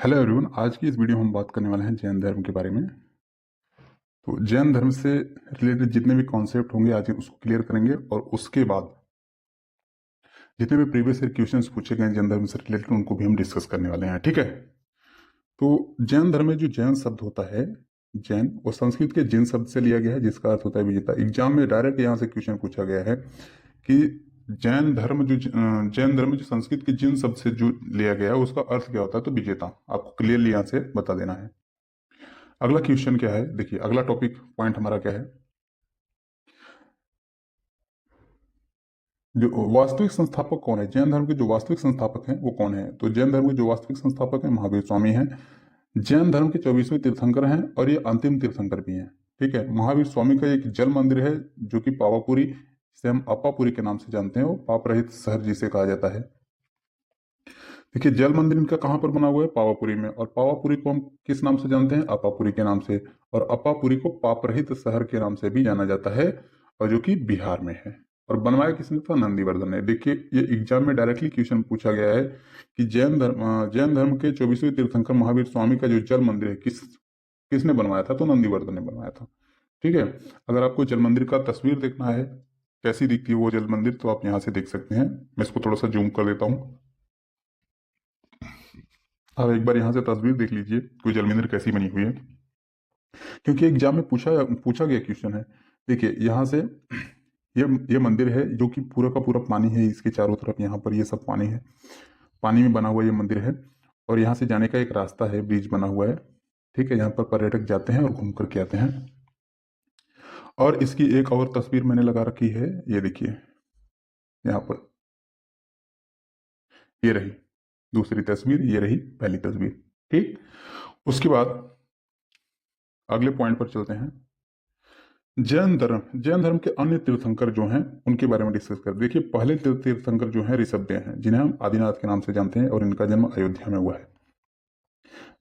Hello everyone. आज की इस वीडियो में हम बात करने वाले हैं जैन धर्म के बारे में। तो जैन धर्म से रिलेटेड जितने भी कॉन्सेप्ट होंगे आज उसको क्लियर करेंगे, और उसके बाद जितने भी प्रीवियस ईयर क्वेश्चंस पूछे गए जैन धर्म से रिलेटेड उनको भी हम डिस्कस करने वाले हैं। ठीक है। तो जैन धर्म में जो जैन शब्द होता है, जैन, वो संस्कृत के जिन शब्द से लिया गया है, जिसका अर्थ होता है विजेता। एग्जाम में डायरेक्ट यहाँ से क्वेश्चन पूछा गया है कि जैन धर्म जो संस्कृत के जिन शब्द से जो लिया गया है उसका अर्थ क्या होता है, तो विजेता। आपको क्लियरली यहाँ से बता देना है। अगला क्वेश्चन क्या है, देखिए अगला टॉपिक पॉइंट हमारा क्या है, जो वास्तविक संस्थापक कौन है। जैन धर्म के जो वास्तविक संस्थापक हैं वो कौन है, तो जैन धर्म के जो वास्तविक संस्थापक हैं महावीर स्वामी हैं। जैन धर्म के 24वें तीर्थंकर हैं और ये अंतिम तीर्थंकर भी हैं। ठीक है। महावीर स्वामी का एक जल मंदिर है जो कि पावापुरी, जिसे हम अप्पापुरी के नाम से जानते हैं, वो पाप रहित शहर जिसे कहा जाता है। देखिए जल मंदिर इनका कहाँ पर बना हुआ है, पावापुरी में। और पावापुरी को हम किस नाम से जानते हैं, अप्पापुरी के नाम से। और अप्पापुरी को पाप रहित शहर के नाम से भी जाना जाता है, और जो कि बिहार में है। और बनवाया किसने था, नंदीवर्धन ने। देखिए ये एग्जाम में डायरेक्टली क्वेश्चन पूछा गया है कि जैन धर्म के 24वें तीर्थंकर महावीर स्वामी का जो जल मंदिर है किसने बनवाया था, तो नंदीवर्धन ने बनवाया था। ठीक है। अगर आपको जल मंदिर का तस्वीर देखना है कैसी दिखती है वो जल मंदिर, तो आप यहाँ से देख सकते हैं। मैं इसको थोड़ा सा जूम कर देता हूँ। आप एक बार यहाँ से तस्वीर देख लीजिए कोई जल मंदिर कैसी बनी हुई है, क्योंकि एग्जाम में पूछा पूछा गया क्वेश्चन है। देखिए यहाँ से ये मंदिर है जो कि पूरा का पूरा पानी है, इसके चारों तरफ यहाँ पर ये सब पानी है, पानी में बना हुआ ये मंदिर है। और यहाँ से जाने का एक रास्ता है, ब्रिज बना हुआ है। ठीक है। यहाँ पर पर्यटक जाते हैं और घूम करके आते हैं। और इसकी एक और तस्वीर मैंने लगा रखी है, ये देखिए यहाँ पर, ये रही दूसरी तस्वीर, ये रही पहली तस्वीर। ठीक। उसके बाद अगले पॉइंट पर चलते हैं। जैन धर्म के अन्य तीर्थंकर जो हैं उनके बारे में डिस्कस कर। देखिए पहले तीर्थंकर जो हैं ऋषभदेव हैं, जिन्हें हम आदिनाथ के नाम से जानते हैं, और इनका जन्म अयोध्या में हुआ है।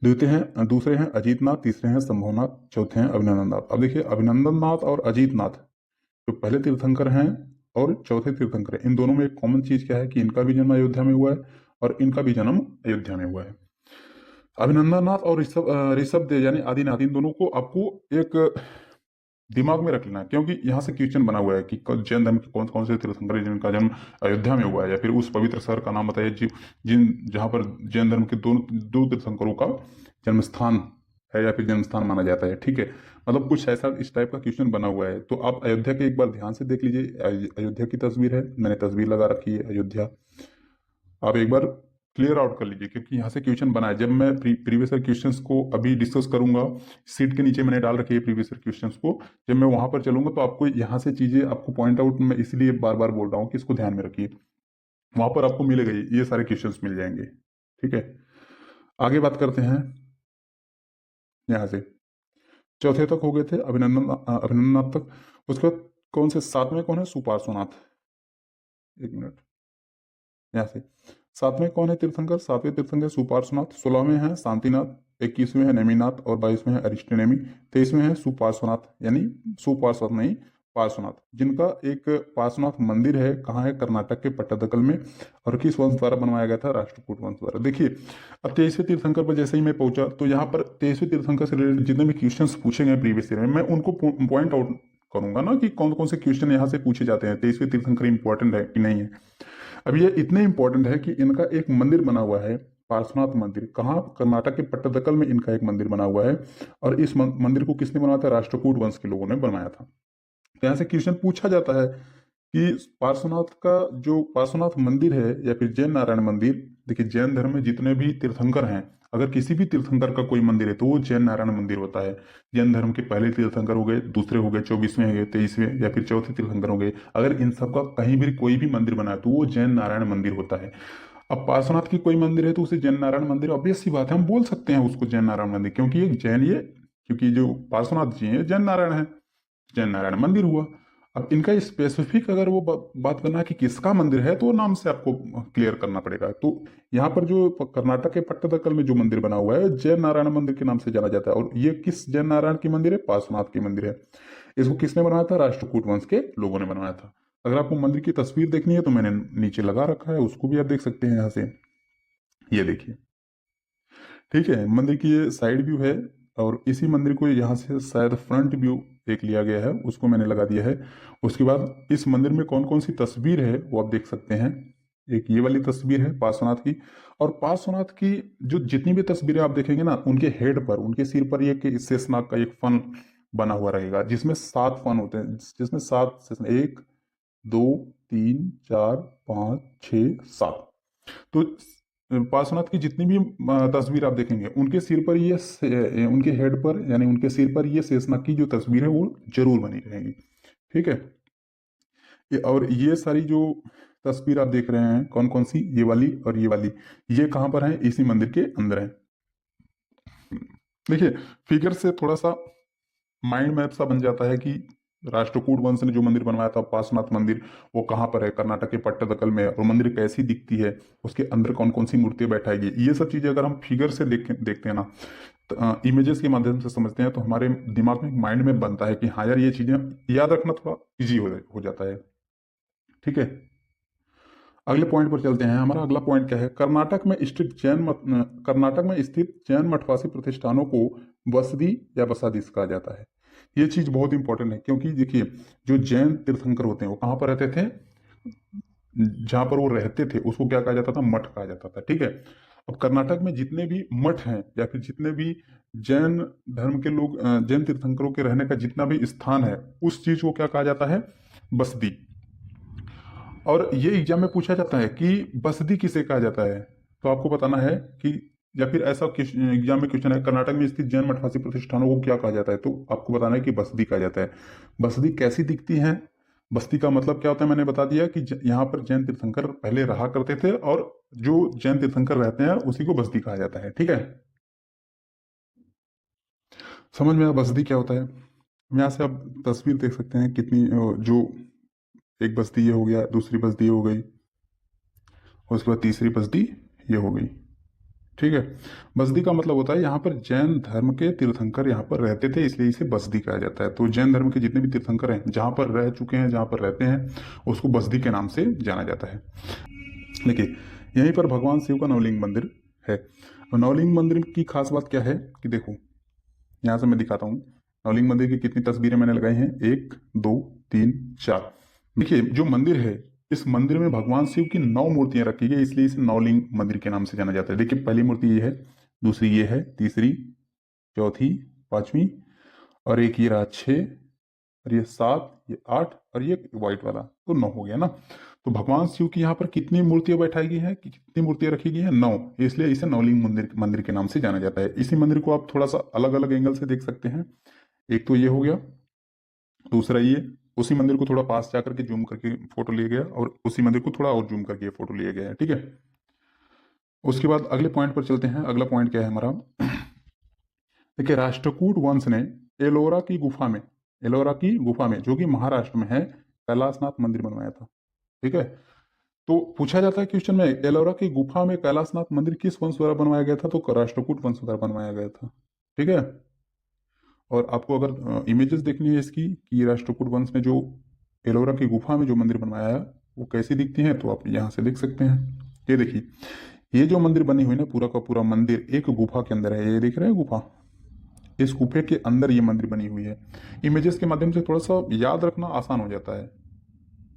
दूसरे हैं अजीतनाथ, तीसरे हैं संभवनाथ, चौथे हैं अभिनंदननाथ। अब देखिए अभिनंदननाथ और अजीतनाथ जो पहले तीर्थंकर हैं और चौथे तीर्थंकर हैं, इन दोनों में एक कॉमन चीज क्या है कि इनका भी जन्म अयोध्या में हुआ है और इनका भी जन्म अयोध्या में हुआ है। अभिनंदननाथ और ऋषभदेव यानी आदिनाथ, इन दोनों को आपको एक दिमाग में रख लेना है, क्योंकि यहाँ से क्वेश्चन बना हुआ है कि जैन धर्म के कौन कौन से तीर्थंकर हैं जिनका जन्म अयोध्या में हुआ है, या फिर उस पवित्र शहर का नाम बताइए जहाँ पर जैन धर्म के दो तीर्थंकरों का जन्म स्थान है, या फिर जन्म स्थान माना जाता है। ठीक है। मतलब कुछ ऐसा इस टाइप का क्वेश्चन बना हुआ है। तो आप अयोध्या के एक बार ध्यान से देख लीजिए। अयोध्या की तस्वीर है, मैंने तस्वीर लगा रखी है अयोध्या। आप एक बार क्लियर आउट कर लीजिए, क्योंकि यहाँ से क्वेश्चन बना है। जब मैं प्रीवियस ईयर क्वेश्चंस को अभी डिस्कस करूंगा, सीट के नीचे मैंने डाल रखी है प्रीवियस ईयर क्वेश्चंस को, जब मैं वहां पर चलूंगा तो आपको यहाँ से चीजें आपको पॉइंट आउट, मैं इसलिए बार बार बोल रहा हूँ कि इसको ध्यान में रखिए। वहां पर आपको मिलेगा ये सारे क्वेश्चंस मिल जाएंगे। ठीक है। आगे बात करते हैं। यहाँ से चौथे तक हो गए थे, अभिनंदनाथ तक। उसके बाद कौन से सातवें कौन है, सुपार्श्वनाथ। एक मिनट। यहाँ से सातवें कौन है तीर्थंकर, सातवें तीर्थंकर सुपार्श्वनाथ। 16वें हैं शांतिनाथ, 21वें है नेमिनाथ, और 22वें है अरिष्टनेमी। 23वें है सुपार्श्वनाथ, यानी सुपार्श्वनाथ नहीं पार्श्वनाथ, जिनका एक पार्श्वनाथ मंदिर है। कहाँ है, कर्नाटक के पट्टादकल में। और किस वंश द्वारा बनवाया गया था, राष्ट्रकूट वंश द्वारा। देखिए अब 23वें तीर्थंकर पर जैसे ही मैं पहुंचा, तो यहाँ पर 23वें तीर्थंकर से रिलेटेड जितने भी क्वेश्चन पूछे गए प्रीवियस ईयर में, मैं उनको पॉइंट आउट करूंगा ना कि कौन कौन से क्वेश्चन यहाँ से पूछे जाते हैं, 23वें तीर्थंकर इंपॉर्टेंट है कि नहीं है। अब ये इतने इंपॉर्टेंट है कि इनका एक मंदिर बना हुआ है, पार्श्वनाथ मंदिर। कहाँ, कर्नाटक के पट्टादकल में इनका एक मंदिर बना हुआ है। और इस मंदिर को किसने बनवाया था, राष्ट्रकूट वंश के लोगों ने बनवाया था। तो यहाँ से क्वेश्चन पूछा जाता है कि पार्श्वनाथ का जो पार्श्वनाथ मंदिर है, या फिर जैन नारायण मंदिर। देखिए जैन धर्म में जितने भी तीर्थंकर हैं, अगर किसी भी तीर्थंकर का कोई मंदिर है तो वो जैन नारायण मंदिर होता है। जैन धर्म के पहले तीर्थंकर हो गए, दूसरे हो गए, 24वें हो गए, 23वें, या फिर चौथे तीर्थंकर हो गए। अगर इन सब का कहीं भी कोई भी मंदिर बना है तो वो जैन नारायण मंदिर होता है। अब पार्श्वनाथ की कोई मंदिर है तो उसे जैन नारायण मंदिर, ऑब्वियस सी बात है, हम बोल सकते हैं उसको जैन नारायण मंदिर, क्योंकि एक जैन ये, क्योंकि जो पार्श्वनाथ जी हैं जैन नारायण है, जैन नारायण मंदिर हुआ। अब इनका स्पेसिफिक अगर वो बात करना है कि किसका मंदिर है, तो वो नाम से आपको क्लियर करना पड़ेगा। तो यहाँ पर जो कर्नाटक के पट्टादकल में जो मंदिर बना हुआ है, जैन नारायण मंदिर के नाम से जाना जाता है। और ये किस जैन नारायण की मंदिर है, पार्श्वनाथ की मंदिर है। इसको किसने बनाया था, राष्ट्रकूट वंश के लोगों ने बनाया था। अगर आपको मंदिर की तस्वीर देखनी है तो मैंने नीचे लगा रखा है, उसको भी आप देख सकते हैं यहाँ से। ये देखिए। ठीक है, मंदिर की ये साइड व्यू है और इसी मंदिर को यहाँ से शायद फ्रंट व्यू एक लिया गया है, उसको मैंने लगा दिया है। उसके बाद इस मंदिर में कौन कौन सी तस्वीर है वो आप देख सकते हैं। एक ये वाली तस्वीर है पार्श्वनाथ की, और पार्श्वनाथ की जो जितनी भी तस्वीरें आप देखेंगे ना, उनके हेड पर, उनके सिर पर ये कि शेषनाग का एक फन बना हुआ रहेगा, जिसमें 7 फन होते हैं, जिसमें 7 शेषनाग, 1 2 3 4 5 6 7। तो पार्श्वनाथ की जितनी भी तस्वीर आप देखेंगे, उनके सिर पर ये उनके हेड पर यानी उनके सिर पर ये शेषनाग की जो तस्वीर है वो जरूर बनी रहेगी। ठीक है, और ये सारी जो तस्वीर आप देख रहे हैं, कौन कौन सी, ये वाली और ये वाली, ये कहाँ पर है, इसी मंदिर के अंदर है। देखिए, फिगर से थोड़ा सा माइंड मैप सा बन जाता है कि राष्ट्रकूट वंश ने जो मंदिर बनवाया था पार्श्वनाथ मंदिर, वो कहाँ पर है, कर्नाटक के पट्टदकल में है, और मंदिर कैसी दिखती है, उसके अंदर कौन कौन सी मूर्तियां बैठाई गई, ये सब चीजें अगर हम फिगर से देखते हैं ना, तो इमेजेस के माध्यम से समझते हैं, तो हमारे दिमाग में, माइंड में बनता है कि हाँ यार, ये चीजें याद रखना थोड़ा इजी हो जाता है। ठीक है, अगले पॉइंट पर चलते हैं। हमारा अगला पॉइंट क्या है, कर्नाटक में स्थित जैन मठवासी प्रतिष्ठानों को बसदी या बसादीस कहा जाता है। ये चीज बहुत इंपॉर्टेंट है, क्योंकि देखिए, जो जैन तीर्थंकर होते हैं वो कहाँ पर रहते थे, जहां पर वो रहते थे उसको क्या कहा जाता था, मठ कहा जाता था। ठीक है, अब कर्नाटक में जितने भी मठ हैं या फिर जितने भी जैन धर्म के लोग, जैन तीर्थंकरों के रहने का जितना भी स्थान है, उस चीज को क्या कहा जाता है, बसदी। और ये एग्जाम में पूछा जाता है कि बसदी किसे कहा जाता है, तो आपको बताना है कि, या फिर ऐसा एग्जाम में क्वेश्चन है, कर्नाटक में स्थित जैन मठवासी प्रतिष्ठानों को क्या कहा जाता है, तो आपको बताना है कि बसदी कहा जाता है। बसदी कैसी दिखती है, बस्ती का मतलब क्या होता है, मैंने बता दिया कि यहाँ पर जैन तीर्थंकर पहले रहा करते थे, और जो जैन तीर्थंकर रहते हैं उसी को बस्ती कहा जाता है। ठीक है, समझ में आया बस्ती क्या होता है। हम यहाँ से आप तस्वीर देख सकते हैं कितनी, जो एक बस्ती ये हो गया, दूसरी बस्ती ये हो गई, और उसके बाद तीसरी बस्ती ये हो गई। ठीक है, बस्ती का मतलब होता है यहाँ पर जैन धर्म के तीर्थंकर यहाँ पर रहते थे, इसलिए इसे बस्ती कहा जाता है। तो जैन धर्म के जितने भी तीर्थंकर हैं, जहाँ पर रह चुके हैं, जहाँ पर रहते हैं, उसको बस्ती के नाम से जाना जाता है। देखिए, यहीं पर भगवान शिव का नवलिंग मंदिर है। और नवलिंग मंदिर की खास बात क्या है कि देखो, यहाँ से मैं दिखाता हूँ, नवलिंग मंदिर की कितनी तस्वीरें मैंने लगाई हैं, 1 2 3 4। देखिए, जो मंदिर है, इस मंदिर में भगवान शिव की 9 मूर्तियां रखी गई, इसलिए इसे नवलिंग मंदिर के नाम से जाना जाता है। देखिए, पहली मूर्ति ये है, दूसरी ये है, तीसरी, चौथी, पांचवी, और एक ये रहा 6, और ये 7, ये 8, और ये व्हाइट वाला, तो 9 हो गया ना। तो भगवान शिव की यहाँ पर कितनी मूर्तियां बैठाई गई हैं, कि कितनी मूर्तियां रखी गई हैं, 9, इसलिए इसे नवलिंग मंदिर मंदिर के नाम से जाना जाता है। इसी मंदिर को आप थोड़ा सा अलग अलग एंगल से देख सकते हैं। एक तो ये हो गया, दूसरा ये, उसी मंदिर को थोड़ा पास जाकर के जूम करके फोटो लिया गया, और उसी मंदिर को थोड़ा और जूम करके फोटो लिया गया है। ठीक है, उसके बाद अगले पॉइंट पर चलते हैं। अगला पॉइंट क्या है हमारा, देखिए, राष्ट्रकूट वंश ने एलोरा की गुफा में, एलोरा की गुफा में, जो कि महाराष्ट्र में है, कैलाशनाथ मंदिर बनवाया था। ठीक है, तो पूछा जाता है क्वेश्चन में, एलोरा की गुफा में कैलाशनाथ मंदिर किस वंश द्वारा बनवाया गया था, तो राष्ट्रकूट वंश द्वारा बनवाया गया था। ठीक है, और आपको अगर इमेजेस देखनी है इसकी, कि ये राष्ट्रकूट वंश ने जो एलोरा की गुफा में जो मंदिर बनवाया है वो कैसी दिखती है, तो आप यहाँ से देख सकते हैं। ये देखिए, ये जो मंदिर बनी हुई ना, पूरा का पूरा मंदिर एक गुफा के अंदर है, ये देख रहे हैं गुफा, इस गुफे के अंदर ये मंदिर बनी हुई है। इमेजेस के माध्यम से थोड़ा सा याद रखना आसान हो जाता है।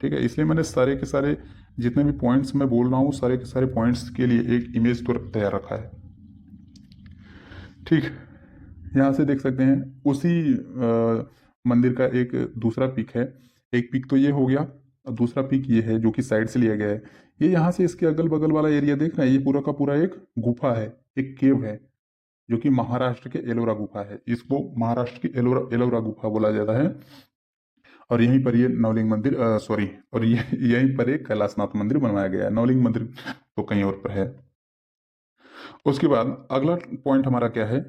ठीक है, इसलिए मैंने सारे के सारे जितने भी पॉइंट्स मैं बोल रहा हूँ, सारे के सारे पॉइंट्स के लिए एक इमेज तो तैयार रखा है। ठीक, यहाँ से देख सकते हैं, उसी मंदिर का एक दूसरा पिक है। एक पिक तो ये हो गया, और दूसरा पिक ये है जो कि साइड से लिया गया है। ये यहाँ से इसके अगल बगल वाला एरिया देख रहे हैं, ये पूरा का पूरा एक गुफा है, एक केव है, जो कि महाराष्ट्र के एलोरा गुफा है। इसको महाराष्ट्र की एलोरा एलोरा गुफा बोला जाता है। और यहीं पर ये नवलिंग मंदिर, सॉरी, और ये यहीं पर एक कैलाशनाथ मंदिर बनवाया गया है। नवलिंग मंदिर तो कहीं और पर है। उसके बाद अगला पॉइंट हमारा क्या है,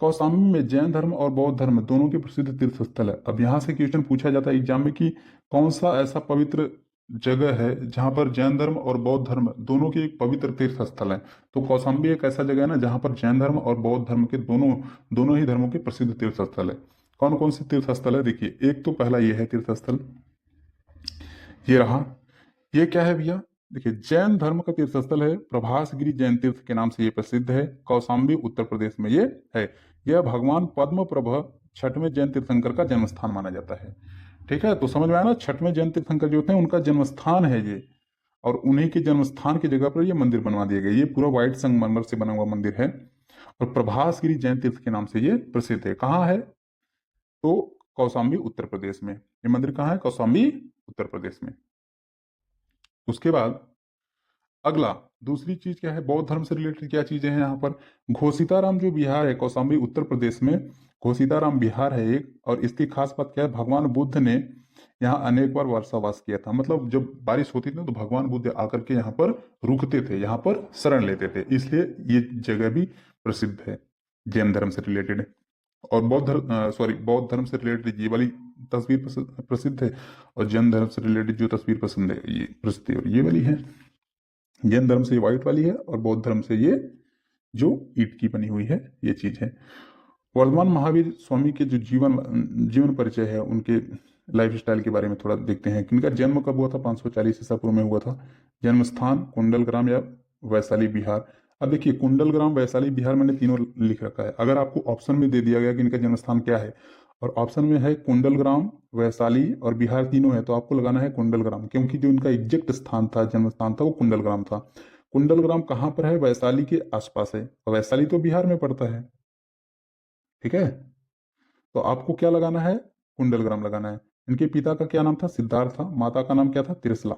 कौशाम्बी में जैन धर्म और बौद्ध धर्म दोनों के प्रसिद्ध तीर्थ स्थल है। अब यहाँ से क्वेश्चन पूछा जाता है एग्जाम में कि कौन सा ऐसा पवित्र जगह है जहाँ पर जैन धर्म और बौद्ध धर्म दोनों के एक पवित्र तीर्थ स्थल है। तो कौशाम्बी एक ऐसा जगह है ना, जहाँ पर जैन धर्म और बौद्ध धर्म के दोनों दोनों ही धर्मों के प्रसिद्ध तीर्थ स्थल है। कौन कौन से तीर्थ स्थल है, देखिए, एक तो पहला ये है तीर्थ स्थल, ये रहा। ये क्या है भैया, देखिए, जैन धर्म का तीर्थस्थल है, प्रभासगिरी जैन तीर्थ के नाम से ये प्रसिद्ध है। कौशाम्बी उत्तर प्रदेश में ये है। यह भगवान पद्म प्रभा छठवें जैन तीर्थंकर का जन्म स्थान माना जाता है। ठीक है, तो समझ में आया ना, छठवें जैन तीर्थंकर जो होते हैं उनका जन्म स्थान है ये, और उन्हीं के जन्म स्थान की जगह पर ये मंदिर बनवा दिया गया। ये पूरा व्हाइट संगमरमर से बना हुआ मंदिर है, और प्रभासगिरी जैन तीर्थ के नाम से ये प्रसिद्ध है। कहाँ है? तो कौशाम्बी उत्तर प्रदेश में। ये मंदिर कहाँ है? कौशाम्बी उत्तर प्रदेश में। उसके बाद अगला, दूसरी चीज क्या है, बौद्ध धर्म से रिलेटेड क्या चीजें हैं यहाँ पर? घोषिताराम जो बिहार है कौशाम्बी उत्तर प्रदेश में, घोषिताराम बिहार है एक, और इसकी खास बात क्या है, भगवान बुद्ध ने यहाँ अनेक बार वर्षावास किया था। मतलब जब बारिश होती थी तो भगवान बुद्ध आकर के यहाँ पर रुकते थे, यहाँ पर शरण लेते थे, इसलिए ये जगह भी प्रसिद्ध है जैन धर्म से रिलेटेड। और बौद्ध धर्म से रिलेटेड ये वाली तस्वीर प्रसिद्ध है, और जैन धर्म से रिलेटेड जो तस्वीर पसंद है ये प्रसिद्ध है, और ये वाली है। जैन धर्म से ये व्हाइट वाली है, और बौद्ध धर्म से ये जो ईंट की बनी हुई है ये चीज है। वर्धमान महावीर स्वामी के जो जीवन परिचय है, उनके लाइफ स्टाइल के बारे में थोड़ा देखते हैं कि इनका जन्म कब हुआ था? 540 ईसा पूर्व में हुआ था। जन्म स्थान कुंडलग्राम या वैशाली बिहार। अब देखिए, कुंडलग्राम वैशाली बिहार मैंने तीनों लिख रखा है। अगर आपको ऑप्शन में दे दिया गया कि इनका जन्म स्थान क्या है, और ऑप्शन में है कुंडलग्राम, वैशाली और बिहार तीनों है, तो आपको लगाना है कुंडलग्राम, क्योंकि जो इनका एग्जैक्ट स्थान था, जन्म स्थान था, वो कुंडलग्राम था। कुंडलग्राम कहाँ पर है? वैशाली के आसपास है, और वैशाली तो बिहार में पड़ता है। ठीक है, तो आपको क्या लगाना है? कुंडलग्राम लगाना है। इनके पिता का क्या नाम था? सिद्धार्थ था। माता का नाम क्या था? त्रिशला।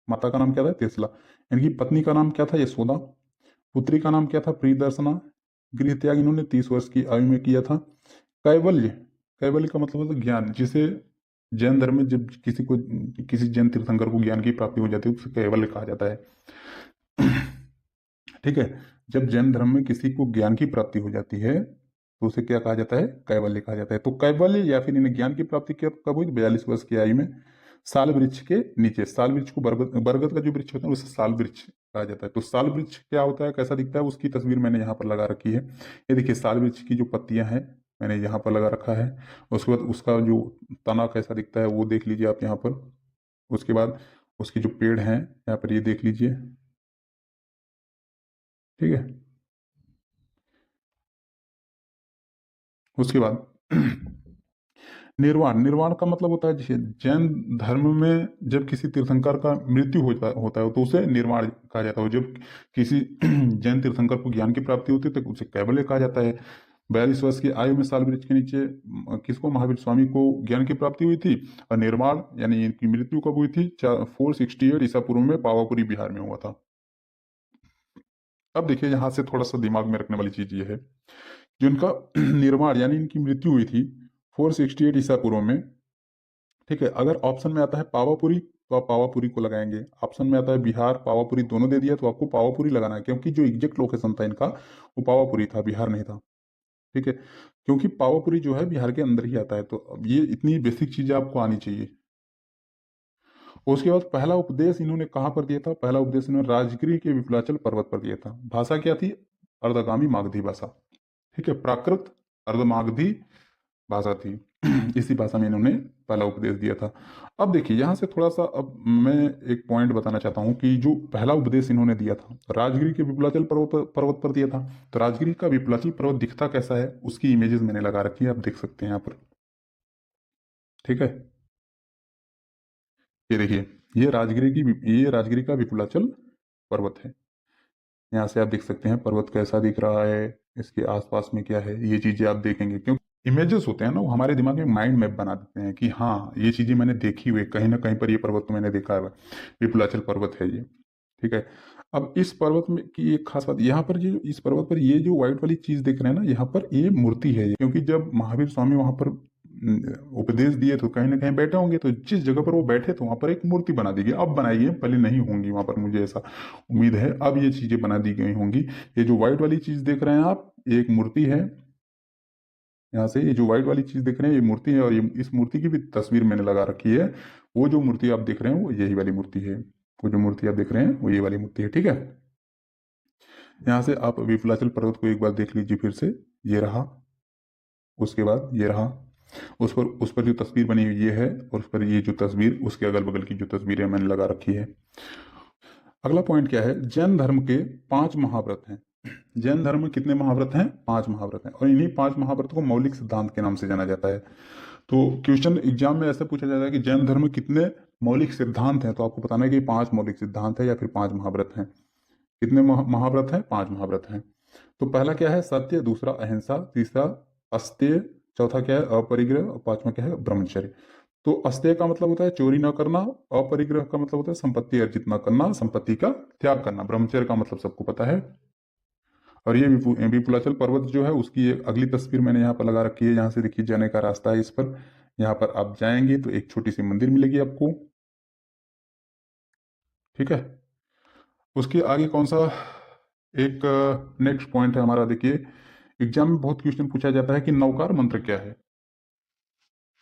माता का नाम क्या था? त्रिशला। इनकी पत्नी का नाम क्या था? यशोदा। पुत्री का नाम क्या था? प्रियदर्शना। गृह त्याग इन्होंने 30 वर्ष की आयु में किया था। कैवल्य, कैवल्य का मतलब होता है ज्ञान, जिसे जैन धर्म में जब किसी जैन तीर्थंकर को ज्ञान की प्राप्ति हो जाती है तो उसे कैवल्य कहा जाता है। ठीक है, जब जैन धर्म में किसी को ज्ञान की प्राप्ति हो जाती है तो उसे क्या कहा जाता है? कैवल्य कहा जाता है। तो कैवल्य या फिर इन्हें ज्ञान की प्राप्ति कब हुई? 42 वर्ष की आयु में, साल वृक्ष के नीचे। साल वृक्ष को बरगद का जो वृक्ष होता है उसे साल वृक्ष कहा जाता है। तो साल वृक्ष क्या होता है, कैसा दिखता है, उसकी तस्वीर मैंने यहाँ पर लगा रखी है। ये देखिए, साल वृक्ष की जो पत्तियां हैं मैंने यहाँ पर लगा रखा है। उसके बाद उसका जो तना कैसा दिखता है वो देख लीजिए आप यहाँ पर। उसके बाद उसके जो पेड़ हैं यहाँ पर ये देख लीजिए। ठीक है, उसके बाद निर्वाण। निर्वाण का मतलब होता है, जैसे जैन धर्म में जब किसी तीर्थंकर का मृत्यु होता है तो उसे निर्वाण कहा जाता है। जब किसी जैन तीर्थंकर को ज्ञान की प्राप्ति होती है तो उसे कैवल्य कहा जाता है। 42 वर्ष की आयु में साल वृक्ष के नीचे किसको? महावीर स्वामी को ज्ञान की प्राप्ति हुई थी। और निर्वाण यानी इनकी मृत्यु कब हुई थी? 468 ईसा पूर्व में पावापुरी बिहार में हुआ था। अब देखिए, यहाँ से थोड़ा सा दिमाग में रखने वाली चीज ये है, जो इनका निर्वाण यानी इनकी मृत्यु हुई थी 468 ईसा पूर्व में। ठीक है, अगर ऑप्शन में आता है पावापुरी तो आप पावापुरी को लगाएंगे, ऑप्शन में आता है बिहार पावापुरी, दोनों दे दिया तो आपको पावापुरी लगाना है, क्योंकि जो एग्जैक्ट लोकेशन था इनका वो पावापुरी था, बिहार नहीं था। ठीक है, क्योंकि पावापुरी जो है बिहार के अंदर ही आता है। तो अब ये इतनी बेसिक चीजें आपको आनी चाहिए। उसके बाद पहला उपदेश इन्होंने कहाँ पर दिया था? पहला उपदेश इन्होंने राजगिरी के विपुलाचल पर्वत पर दिया था। भाषा क्या थी? अर्धगामी मागधी भाषा। ठीक है, प्राकृत अर्धमागधी भाषा थी। इसी भाषा में इन्होंने पहला उपदेश दिया था। अब देखिए, यहाँ से थोड़ा सा अब मैं एक पॉइंट बताना चाहता हूँ कि जो पहला उपदेश इन्होंने दिया था राजगिरी के विपुलाचल पर्वत पर दिया था। तो राजगिरी का विपुलाचल पर्वत दिखता कैसा है उसकी इमेजेस मैंने लगा रखी है, आप देख सकते हैं यहाँ पर। ठीक है, ये देखिए, ये राजगिरी का विपुलाचल पर्वत है। यहाँ से आप देख सकते हैं पर्वत कैसा दिख रहा है, इसके आसपास में क्या है, ये चीजें आप देखेंगे। क्योंकि इमेजेस होते हैं ना, वो हमारे दिमाग में माइंड मैप बना देते हैं कि हाँ ये चीजें मैंने देखी हुई, कहीं ना कहीं पर ये पर्वत तो मैंने देखा है, विपुलाचल पर्वत है ये। ठीक है, अब इस पर्वत में की एक खास बात, यहाँ पर जो इस पर्वत पर ये जो व्हाइट वाली चीज देख रहे हैं ना, यहाँ पर ये मूर्ति है। क्योंकि जब महावीर स्वामी वहां पर उपदेश दिए तो कहीं ना कहीं बैठे होंगे, तो जिस जगह पर वो बैठे तो वहां पर एक मूर्ति बना दी गई। अब बनाई गई, पहले नहीं होंगी वहां पर, मुझे ऐसा उम्मीद है अब ये चीजें बना दी गई होंगी। ये जो व्हाइट वाली चीज देख रहे हैं आप, ये एक मूर्ति है। यहाँ से ये जो व्हाइट वाली चीज देख रहे हैं ये मूर्ति है, और ये इस मूर्ति की भी तस्वीर मैंने लगा रखी है। वो जो मूर्ति आप देख रहे हैं वो यही वाली मूर्ति है। वो जो मूर्ति आप देख रहे हैं वो ये वाली मूर्ति है। ठीक है, यहाँ से आप विपुलाचल पर्वत को एक बार देख लीजिए फिर से। ये रहा, उसके बाद ये रहा, उस पर जो तस्वीर बनी हुई ये है, और उस पर ये जो तस्वीर, उसके अगल बगल की जो तस्वीरें मैंने लगा रखी है। अगला पॉइंट क्या है, जैन धर्म के 5 महाव्रत हैं। जैन धर्म में कितने महाव्रत हैं? 5 महाव्रत हैं, और इन्हीं 5 महाव्रत को मौलिक सिद्धांत के नाम से जाना जाता है। तो क्वेश्चन एग्जाम में ऐसे पूछा जाता है कि जैन धर्म में कितने मौलिक सिद्धांत हैं, तो आपको बताना है कि 5 मौलिक सिद्धांत है या फिर 5 महाव्रत हैं। कितने महाव्रत हैं? 5 महाव्रत हैं। तो पहला क्या है? सत्य, दूसरा अहिंसा, तीसरा अस्तेय, चौथा क्या है? अपरिग्रह, और पांचवा क्या है? ब्रह्मचर्य। तो अस्तेय का मतलब होता है चोरी न करना, अपरिग्रह का मतलब होता है संपत्ति अर्जित न करना, संपत्ति का त्याग करना, ब्रह्मचर्य का मतलब सबको पता है। और ये विपुलाचल पर्वत जो है उसकी एक अगली तस्वीर मैंने यहाँ पर लगा रखी है, यहाँ से देखिए जाने का रास्ता है इस पर। यहाँ पर आप जाएंगे तो एक छोटी सी मंदिर मिलेगी आपको, ठीक है। उसके आगे कौन सा एक नेक्स्ट पॉइंट है हमारा, देखिए एग्जाम में बहुत क्वेश्चन पूछा जाता है कि नवकार मंत्र क्या है।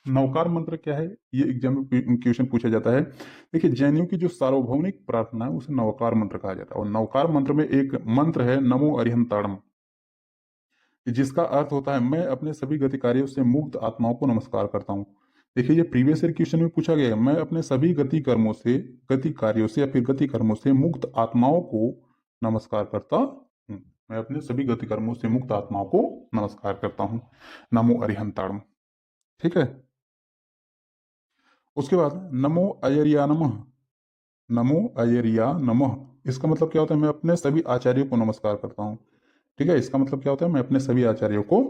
नवकार मंत्र क्या है, ये एग्जाम में क्वेश्चन पूछा जाता है। देखिए जैनियों की जो सार्वभौमिक प्रार्थना है उसे नवकार मंत्र कहा जाता है, और नवकार मंत्र में एक मंत्र है नमो अरिहंताणम, जिसका अर्थ होता है मैं अपने सभी गति कार्यों से मुक्त आत्माओं को नमस्कार करता हूँ। देखिए ये प्रीवियस ईयर क्वेश्चन में पूछा गया है, मैं अपने सभी गति कर्मों से, गति कार्यों से या फिर गति कर्मों से मुक्त आत्माओं को नमस्कार करता हूँ। मैं अपने सभी गति कर्मों से मुक्त आत्माओं को नमस्कार करता हूँ, नमो अरिहंताणम, ठीक है। उसके बाद नमो अयरिया नमः, नमो अयरिया नमः, इसका मतलब क्या होता है? मैं अपने सभी आचार्यों को नमस्कार करता हूँ, ठीक है। इसका मतलब क्या होता है? मैं अपने सभी आचार्यों को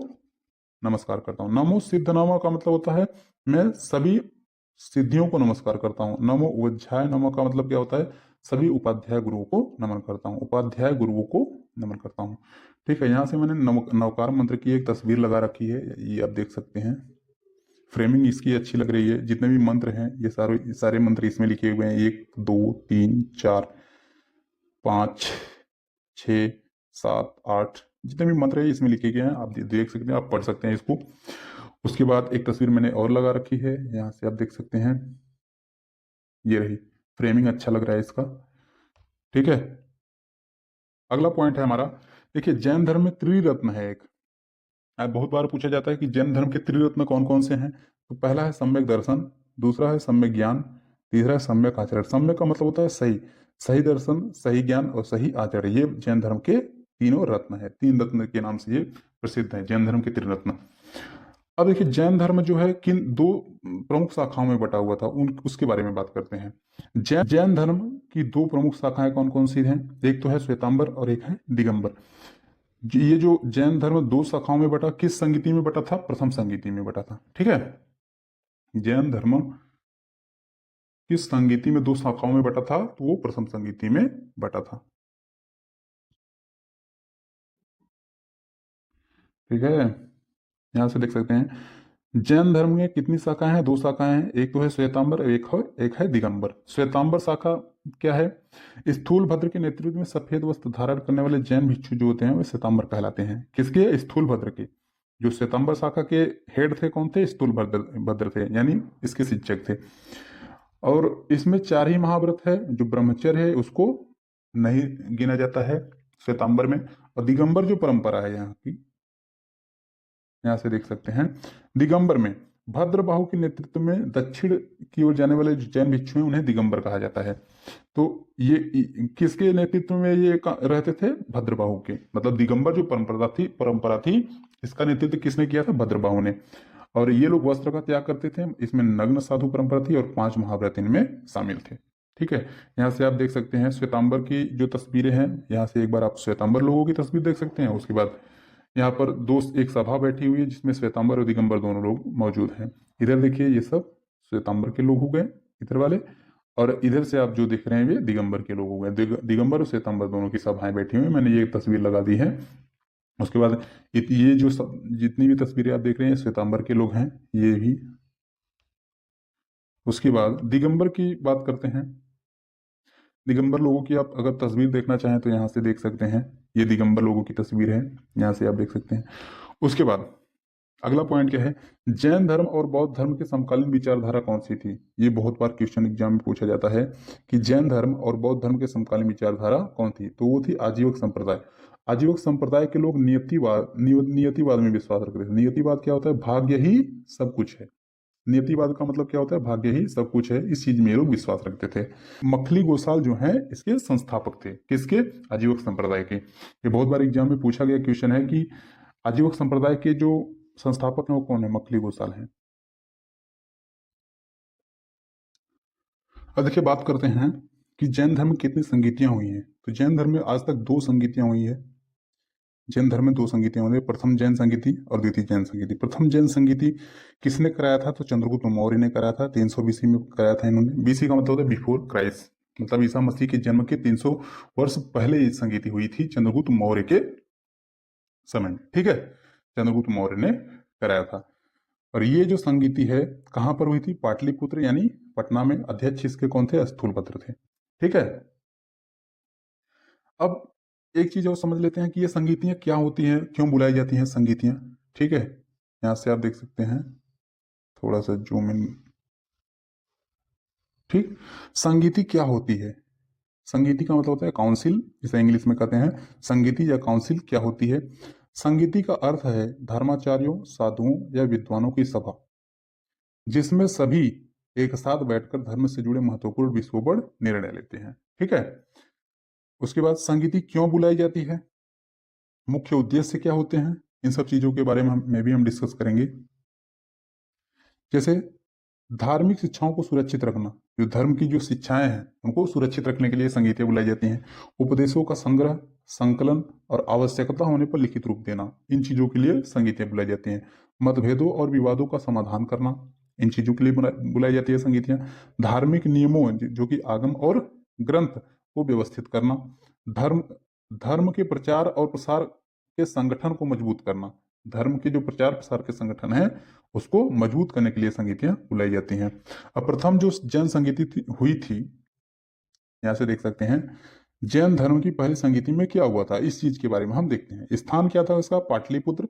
नमस्कार करता हूँ। नमो सिद्ध नमः का मतलब होता है मैं सभी सिद्धियों को नमस्कार करता हूँ। नमो उपाध्याय नमः का मतलब क्या होता है? सभी उपाध्याय गुरुओं को नमन करता हूँ, उपाध्याय गुरुओं को नमन करता हूँ, ठीक है। यहाँ से मैंने नवकार मंत्र की एक तस्वीर लगा रखी है, ये आप देख सकते हैं। फ्रेमिंग इसकी अच्छी लग रही है। जितने भी मंत्र हैं ये सारे मंत्र इसमें लिखे हुए हैं, 1 2 3 4 5 6 7 8, जितने भी मंत्र है इसमें लिखे गए हैं, आप देख सकते हैं, आप पढ़ सकते हैं इसको। उसके बाद एक तस्वीर मैंने और लगा रखी है, यहाँ से आप देख सकते हैं, ये रही। फ्रेमिंग अच्छा लग रहा है इसका, ठीक है। अगला पॉइंट है हमारा, देखिए जैन धर्म में त्रिरत्न है एक। बहुत बार पूछा जाता है कि जैन धर्म के त्रिरत्न कौन कौन से हैं। तो पहला है सम्यक दर्शन, दूसरा है सम्यक ज्ञान, तीसरा है सम्यक आचरण। सम्यक का मतलब होता है सही, सही दर्शन, सही ज्ञान और सही आचरण, ये जैन धर्म के तीनों रत्न है। 3 रत्न के नाम से ये प्रसिद्ध है, जैन धर्म के त्रिरत्न। अब देखिए जैन धर्म जो है किन 2 प्रमुख शाखाओं में बटा हुआ था, उन उसके बारे में बात करते हैं। जैन धर्म की 2 प्रमुख शाखाएं कौन कौन सी हैं? एक तो है श्वेतांबर और एक है दिगंबर। ये जो जैन धर्म 2 शाखाओं में बटा, किस संगीति में बटा था? प्रथम संगीति में बटा था, ठीक है। जैन धर्म किस संगीति में 2 शाखाओं में बटा था? तो वो प्रथम संगीति में बटा था, ठीक है। यहां से देख सकते हैं जैन धर्म में कितनी शाखाएं हैं? 2 शाखाएं हैं, एक तो है श्वेतांबर और एक है दिगंबर। श्वेतांबर शाखा क्या है? स्थूल भद्र के नेतृत्व में सफेद वस्त्र धारण करने वाले जैन भिक्षु जो होते हैं वे श्वेतांबर कहलाते हैं। किसके? स्थूल भद्र के। जो श्वेतांबर शाखा के हेड थे कौन थे? स्थूल भद्र भद्र थे, यानी इसके शिक्षक थे। और इसमें 4 ही महाव्रत है, जो ब्रह्मचर्य है उसको नहीं गिना जाता है श्वेतांबर में। और दिगंबर जो परंपरा है यहाँ की, यहाँ से देख सकते हैं, दिगंबर में भद्रबाहु के नेतृत्व में दक्षिण की ओर जाने वाले जो जैन भिक्षु हैं उन्हें दिगंबर कहा जाता है। तो ये किसके नेतृत्व में ये रहते थे? भद्रबाहु के। मतलब दिगंबर जो परंपरा थी इसका नेतृत्व किसने किया था? भद्रबाहु ने। और ये लोग वस्त्र का त्याग करते थे, इसमें नग्न साधु परंपरा थी, और 5 महाव्रत इनमें शामिल थे, ठीक है। यहाँ से आप देख सकते हैं श्वेतांबर की जो तस्वीरें हैं, यहाँ से एक बार आप श्वेतांबर लोगों की तस्वीर देख सकते हैं। उसके बाद यहाँ पर एक सभा बैठी हुई है जिसमें श्वेतांबर और दिगंबर दोनों लोग मौजूद हैं। इधर देखिए ये सब श्वेतांबर के लोग हो गए, इधर वाले, और इधर से आप जो दिख रहे हैं ये दिगंबर के लोग हो गए। दिगंबर और श्वेतांबर दोनों की सभाएं बैठी हुई हैं, मैंने ये तस्वीर लगा दी है। उसके बाद ये जो जितनी भी तस्वीरें आप देख रहे हैं श्वेतांबर के लोग हैं ये भी। उसके बाद दिगंबर की बात करते हैं। दिगंबर लोगों की आप अगर तस्वीर देखना चाहें तो यहाँ से देख सकते हैं, ये दिगंबर लोगों की तस्वीर है, यहाँ से आप देख सकते हैं। उसके बाद अगला पॉइंट क्या है? जैन धर्म और बौद्ध धर्म की समकालीन विचारधारा कौन सी थी? ये बहुत बार क्वेश्चन एग्जाम में पूछा जाता है कि जैन धर्म और बौद्ध धर्म के समकालीन विचारधारा कौन थी? तो वो थी आजीवक संप्रदाय। आजीवक संप्रदाय के लोग नियतिवाद में विश्वास रखते थे। नियतिवाद क्या होता है? भाग्य ही सब कुछ है। नियतिवाद का मतलब क्या होता है, भाग्य ही सब कुछ है, इस चीज में ये लोग विश्वास रखते थे। मखली गोसाल जो हैं इसके संस्थापक थे, किसके, आजीवक संप्रदाय के। ये बहुत बार एग्जाम में पूछा गया क्वेश्चन है कि आजीवक संप्रदाय के जो संस्थापक हैं वो कौन है, मखली गोसाल हैं। अब देखिए बात करते हैं कि जैन धर्म में कितनी संगीतियां हुई हैं। तो जैन धर्म में आज तक 2 संगीतियां हुई है। जैन धर्म में 2 संगीतियां हुई है, प्रथम जैन संगीति और द्वितीय जैन संगीति। प्रथम जैन संगीति किसने कराया था, तो चंद्रगुप्त मौर्य ने कराया था, 300 बीसी में कराया था इन्होंने। बीसी का मतलब होता है बिफोर क्राइस्ट, मतलब ईसा मसीह के जन्म के 300 वर्ष पहले ये संगीति हुई थी चंद्रगुप्त मौर्य के समय में, ठीक है, चंद्रगुप्त मौर्य ने कराया था। और ये जो संगीति है कहाँ पर हुई थी, पाटलिपुत्र यानी पटना में। अध्यक्ष इसके कौन थे, स्थूलभद्र थे, ठीक है। अब एक चीज और समझ लेते हैं कि ये संगीतियां क्या होती हैं, क्यों बुलाई जाती हैं संगीतियां, ठीक है। यहां से आप देख सकते हैं, थोड़ा सा जूम इन, ठीक। संगीति क्या होती है, संगीति का मतलब होता है काउंसिल, जिसे इंग्लिश में कहते हैं संगीति या काउंसिल क्या होती है। संगीति का अर्थ है धर्माचार्यों, साधुओं या विद्वानों की सभा, जिसमें सभी एक साथ बैठकर धर्म से जुड़े महत्वपूर्ण विषयों पर निर्णय लेते हैं, ठीक है। उसके बाद संगीति क्यों बुलाई जाती है, मुख्य उद्देश्य क्या होते हैं, इन सब चीजों के बारे में भी हम डिस्कस करेंगे। जैसे धार्मिक शिक्षाओं को सुरक्षित रखना, जो धर्म की जो शिक्षाएं हैं उनको सुरक्षित रखने के लिए संगीतियां बुलाई जाती हैं। उपदेशों का संग्रह, संकलन और आवश्यकता होने पर लिखित रूप देना, इन चीजों के लिए संगीतियां बुलाई जाती हैं। मतभेदों और विवादों का समाधान करना, इन चीजों के लिए बुलाई जाती है संगीतियां। धार्मिक नियमों जो कि आगम और ग्रंथ को व्यवस्थित करना। धर्म धर्म के प्रचार और प्रसार के संगठन को मजबूत करना, धर्म के जो प्रचार प्रसार के संगठन है उसको मजबूत करने के लिए संगीतियां बुलाई जाती हैं। अब प्रथम जो जैन संगीति हुई थी, यहां से देख सकते हैं जैन धर्म की पहली संगीति में क्या हुआ था, इस चीज के बारे में हम देखते हैं। स्थान क्या था इसका, पाटलिपुत्र।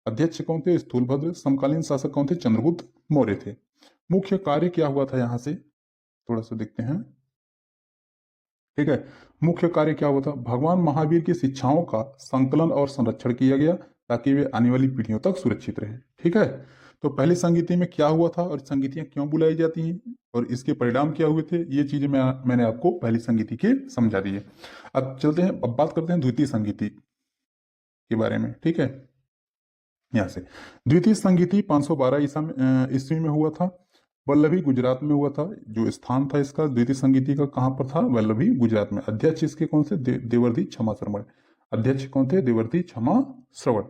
अध्यक्ष कौन थे, स्थूलभद्र। समकालीन शासक कौन थे, चंद्रगुप्त मौर्य थे। मुख्य कार्य क्या हुआ था, यहां से थोड़ा सा देखते हैं, ठीक है। मुख्य कार्य क्या हुआ था, भगवान महावीर की शिक्षाओं का संकलन और संरक्षण किया गया ताकि वे आने वाली पीढ़ियों तक सुरक्षित रहे, ठीक है। तो पहली संगीति में क्या हुआ था और संगीतियां क्यों बुलाई जाती हैं और इसके परिणाम क्या हुए थे, ये चीजें मैंने आपको पहली संगीति के समझा दी है। अब चलते हैं, अब बात करते हैं द्वितीय संगीति के बारे में, ठीक है। यहाँ से द्वितीय संगीति 512 ईस्वी में हुआ था, वल्लभी गुजरात में हुआ था। जो स्थान था इसका द्वितीय संगीति का कहाँ पर था, वल्लभी गुजरात में। अध्यक्ष इसके कौन से, देवर्षि क्षमा श्रवण। अध्यक्ष कौन थे, देवर्षि क्षमा श्रवण,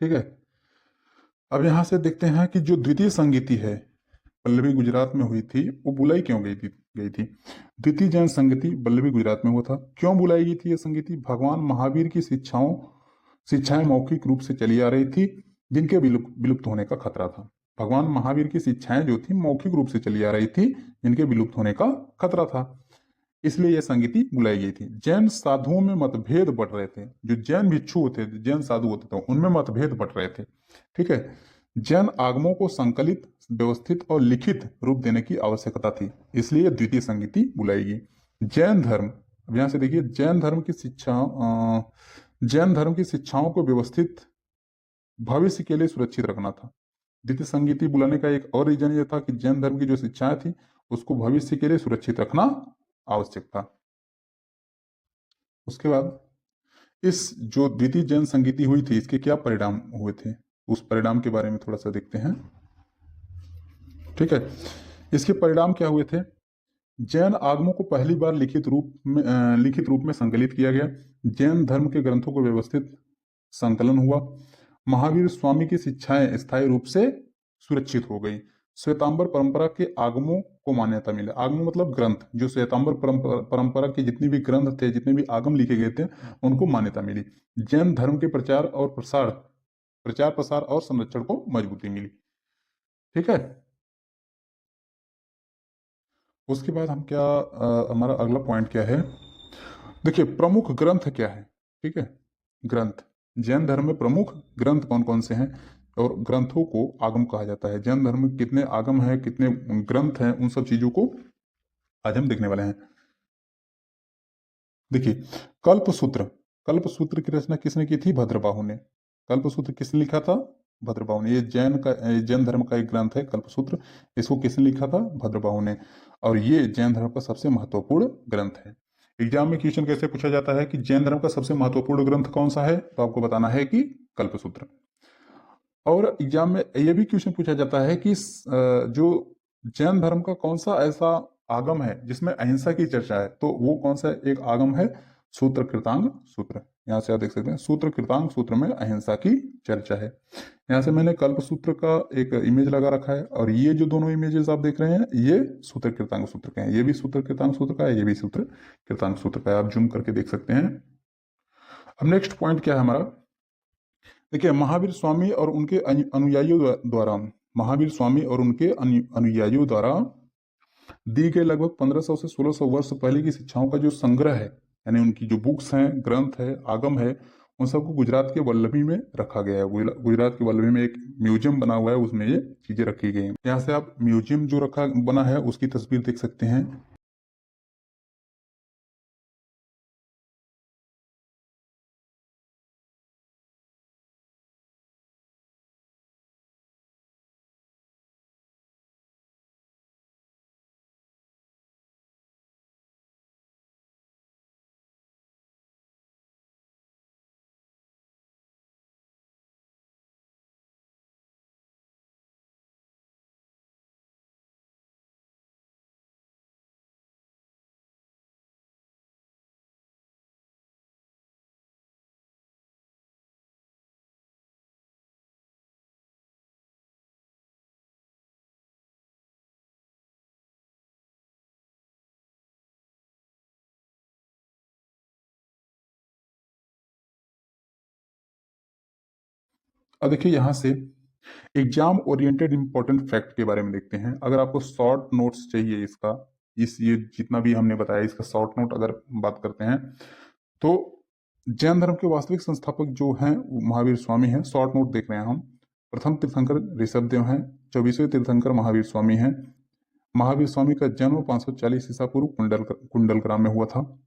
ठीक है। अब यहां से देखते हैं कि जो द्वितीय संगीति है वल्लभी गुजरात में हुई थी, वो बुलाई क्यों गई थी। द्वितीय जैन संगीति वल्लभी गुजरात में हुआ था, क्यों बुलाई गई थी ये संगीति, भगवान महावीर की शिक्षाएं मौखिक रूप से चली आ रही थी, जिनके विलुप्त होने का खतरा था। भगवान महावीर की शिक्षाएं जो थी मौखिक रूप से चली आ रही थी, जिनके विलुप्त होने का खतरा था, इसलिए यह संगीति बुलाई गई थी। जैन साधुओं में मतभेद बढ़ रहे थे, जो जैन भिक्षु होते थे, जैन साधु होते थे, उनमें मतभेद बढ़ रहे थे, ठीक है। जैन आगमों को संकलित, व्यवस्थित और लिखित रूप देने की आवश्यकता थी, इसलिए द्वितीय संगीति बुलाई गई। जैन धर्म, अब यहां से देखिए, जैन धर्म की शिक्षाओं को व्यवस्थित भविष्य के लिए सुरक्षित रखना था। द्वितीय संगीति बुलाने का एक और रीजन यह था कि जैन धर्म की जो शिक्षाएं थी उसको भविष्य के लिए सुरक्षित रखना आवश्यक था। उसके बाद इस जो द्वितीय जैन संगीति हुई थी इसके क्या परिणाम हुए थे, उस परिणाम के बारे में थोड़ा सा देखते हैं, ठीक है। इसके परिणाम क्या हुए थे, जैन आगमों को पहली बार लिखित रूप में संकलित किया गया। जैन धर्म के ग्रंथों को व्यवस्थित संकलन हुआ। महावीर स्वामी की शिक्षाएं स्थायी रूप से सुरक्षित हो गई। श्वेतांबर परंपरा के आगमों को मान्यता मिली। आगम मतलब ग्रंथ, जो श्वेतांबर परंपरा के जितने भी ग्रंथ थे, जितने भी आगम लिखे गए थे, उनको मान्यता मिली। जैन धर्म के प्रचार प्रसार और संरक्षण को मजबूती मिली, ठीक है। उसके बाद हम क्या हमारा अगला पॉइंट क्या है, देखिए प्रमुख ग्रंथ क्या है, ठीक है। ग्रंथ, जैन धर्म में प्रमुख ग्रंथ कौन कौन से हैं और ग्रंथों को आगम कहा जाता है। जैन धर्म में कितने आगम हैं, कितने ग्रंथ हैं, उन सब चीजों को आज हम देखने वाले हैं। देखिए कल्पसूत्र की रचना किसने की थी, भद्रबाहु ने। कल्पसूत्र किसने लिखा था, भद्रबाहु ने। ये जैन धर्म का एक ग्रंथ है कल्पसूत्र। इसको किसने लिखा था? भद्रबाहु ने। और ये जैन धर्म का सबसे महत्वपूर्ण ग्रंथ है। एग्जाम में क्वेश्चन कैसे पूछा जाता है कि जैन धर्म का सबसे महत्वपूर्ण ग्रंथ कौन सा है, तो आपको बताना है कि कल्पसूत्र। और एग्जाम में ये भी क्वेश्चन पूछा जाता है कि जो जैन धर्म का कौन सा ऐसा आगम है जिसमें अहिंसा की चर्चा है, तो वो कौन सा एक आगम है? सूत्र कृतांग सूत्र। यहाँ से आप देख सकते हैं सूत्र कृतांग सूत्र में अहिंसा की चर्चा है। यहाँ से मैंने कल्प सूत्र का एक इमेज लगा रखा है, और ये जो दोनों इमेजेस आप देख रहे हैं ये सूत्र कृतांग सूत्र के हैं। ये भी सूत्र कृतांग सूत्र का है, ये भी सूत्र कृतांग सूत्र का है। आप जूम करके देख सकते हैं। अब नेक्स्ट पॉइंट क्या है हमारा, देखिए महावीर स्वामी और उनके अनुयायियों द्वारा, महावीर स्वामी और उनके अनुयायियों द्वारा दी गई लगभग 1500 से 1600 वर्ष पहले की शिक्षाओं का जो संग्रह है, यानी उनकी जो बुक्स हैं, ग्रंथ है, आगम है, उन सबको गुजरात के वल्लभी में रखा गया है। गुजरात के वल्लभी में एक म्यूजियम बना हुआ है, उसमें ये चीजें रखी गई हैं। यहाँ से आप म्यूजियम जो रखा बना है उसकी तस्वीर देख सकते हैं। अब देखिए यहाँ से एग्जाम ओरिएंटेड इंपॉर्टेंट फैक्ट के बारे में देखते हैं। अगर आपको शॉर्ट नोट्स चाहिए इसका, ये जितना भी हमने बताया इसका शॉर्ट नोट अगर बात करते हैं, तो जैन धर्म के वास्तविक संस्थापक जो हैं वो महावीर स्वामी हैं। शॉर्ट नोट देख रहे हैं हम। प्रथम तीर्थंकर ऋषभदेव हैं। 24वें तीर्थंकर महावीर स्वामी हैं। महावीर स्वामी का जन्म 540 ईसा पूर्व कुंडलग्राम में हुआ था।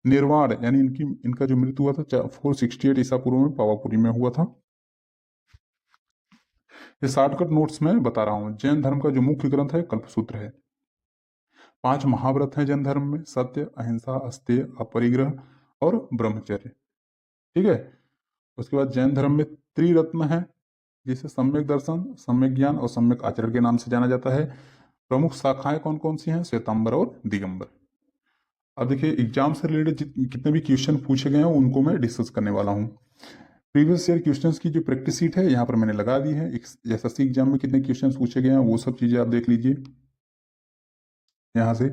निर्वाण यानी इनका जो मृत्यु हुआ था 468 ईसा पूर्व में पावापुरी में हुआ था। ये शॉर्टकट नोट्स में बता रहा हूँ। जैन धर्म का जो मुख्य ग्रंथ है कल्पसूत्र है। 5 महाव्रत हैं जैन धर्म में, सत्य, अहिंसा, अस्तेय, अपरिग्रह और ब्रह्मचर्य। ठीक है। उसके बाद जैन धर्म में त्रिरत्न है, जिसे सम्यक दर्शन, सम्यक ज्ञान और सम्यक आचरण के नाम से जाना जाता है। प्रमुख शाखाएं कौन कौन सी हैं? श्वेतांबर और दिगंबर। अब देखिए एग्जाम से रिलेटेड कितने भी क्वेश्चन पूछे गए हैं उनको मैं डिस्कस करने वाला हूँ। प्रीवियस ईयर क्वेश्चंस की जो प्रैक्टिस शीट है यहाँ पर मैंने लगा दी है। एसएससी एग्जाम में कितने क्वेश्चन पूछे गए हैं वो सब चीजें आप देख लीजिए। यहाँ से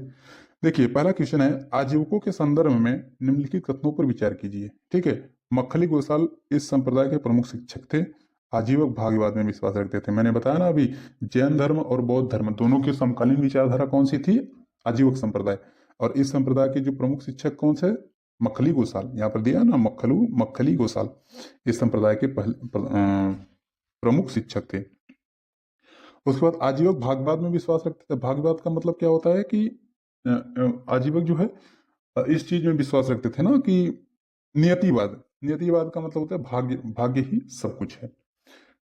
देखिए पहला क्वेश्चन है, आजीवकों के संदर्भ में निम्नलिखित कथनों पर विचार कीजिए। ठीक है। मक्खली गोसाल इस संप्रदाय के प्रमुख शिक्षक थे। आजीवक भाग्यवाद में विश्वास रखते थे। मैंने बताया ना अभी, जैन धर्म और बौद्ध धर्म दोनों की समकालीन विचारधारा कौन सी थी? आजीवक संप्रदाय। और इस संप्रदाय के जो प्रमुख शिक्षक कौन से? मक्खली गोसाल। यहाँ पर दिया ना मक्खली गोसाल इस संप्रदाय के प्रमुख शिक्षक थे। उसके बाद आजीवक भाग्यवाद में विश्वास रखते थे। भाग्यवाद का मतलब क्या होता है कि आजीवक जो है इस चीज में विश्वास रखते थे ना कि नियतिवाद। नियतिवाद का मतलब होता है भाग्य ही सब कुछ है।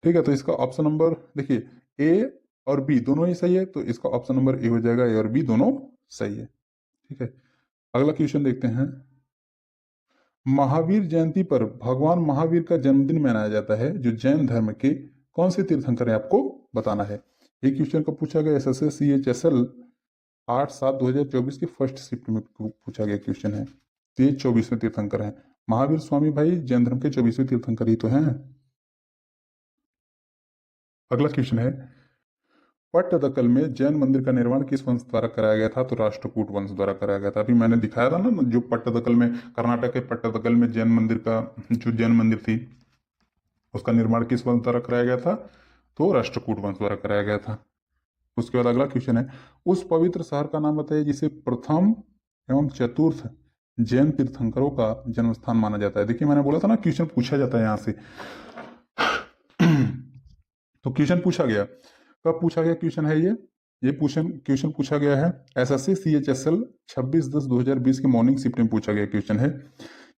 ठीक है। तो इसका ऑप्शन नंबर देखिए ए और बी दोनों ही सही है, तो इसका ऑप्शन नंबर ए हो जाएगा। ए और बी दोनों सही है। ठीक है। अगला क्वेश्चन देखते हैं। महावीर जयंती पर भगवान महावीर का जन्मदिन मनाया जाता है जो जैन धर्म के कौन से तीर्थंकर है? आपको बताना है। ये क्वेश्चन को पूछा गया SSC CHSL 8/7/2024 की फर्स्ट शिफ्ट में पूछा गया क्वेश्चन है। तो ये 24वें तीर्थंकर हैं। महावीर स्वामी भाई जैन धर्म के 24वें तीर्थंकर ही तो हैं। अगला क्वेश्चन है, पट्टदकल में जैन मंदिर का निर्माण किस वंश द्वारा कराया गया था? तो राष्ट्रकूट वंश द्वारा कराया गया था। अभी मैंने दिखाया था ना, जो पट्टदकल में, कर्नाटक के पट्टदकल में जैन मंदिर का, जो जैन मंदिर थी उसका निर्माण किस वंश द्वारा कराया गया था? तो राष्ट्रकूट वंश द्वारा कराया गया था। उसके बाद अगला क्वेश्चन है, उस पवित्र शहर का नाम बताइए जिसे प्रथम एवं चतुर्थ जैन तीर्थंकरों का जन्म स्थान माना जाता है। देखिए मैंने बोला था ना क्वेश्चन पूछा जाता है यहाँ से। तो क्वेश्चन पूछा गया, कब पूछा गया क्वेश्चन है ये क्वेश्चन पूछा गया है SSC CHSL 26/10/2020 के मॉर्निंग शिफ्ट में पूछा गया क्वेश्चन है